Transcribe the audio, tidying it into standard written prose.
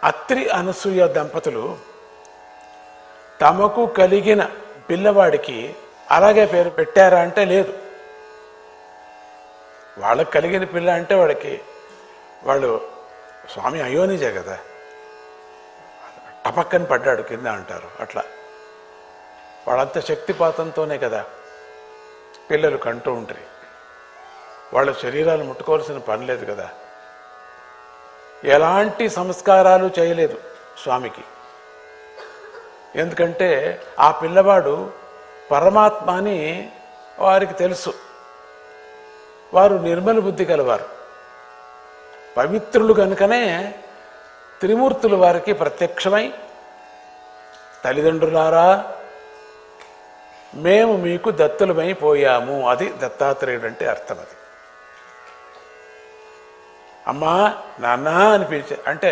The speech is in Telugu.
అత్రి అనసూయ దంపతులు తమకు కలిగిన పిల్లవాడికి అలాగే పేరు పెట్టారా అంటే లేదు. వాళ్ళకు కలిగిన పిల్ల అంటే వాళ్ళు స్వామి అయోనిజే కదా, టపక్కని పడ్డాడు కింద అంటారు. అట్లా వాళ్ళంత శక్తిపాతంతోనే కదా పిల్లలు కంటూ ఉంటారు. వాళ్ళ శరీరాలు ముట్టుకోవాల్సిన పని లేదు కదా. ఎలాంటి సంస్కారాలు చేయలేదు స్వామికి. ఎందుకంటే ఆ పిల్లవాడు పరమాత్మ అని వారికి తెలుసు. వారు నిర్మల బుద్ధి కలవారు, పవిత్రులు కనుకనే త్రిమూర్తులు వారికి ప్రత్యక్షమై, తల్లిదండ్రులారా మేము మీకు దత్తులమై పోయాము, అది దత్తాత్రేయుడు అంటే అర్థం. అది అమ్మా నాన్న అని పిలిచే అంటే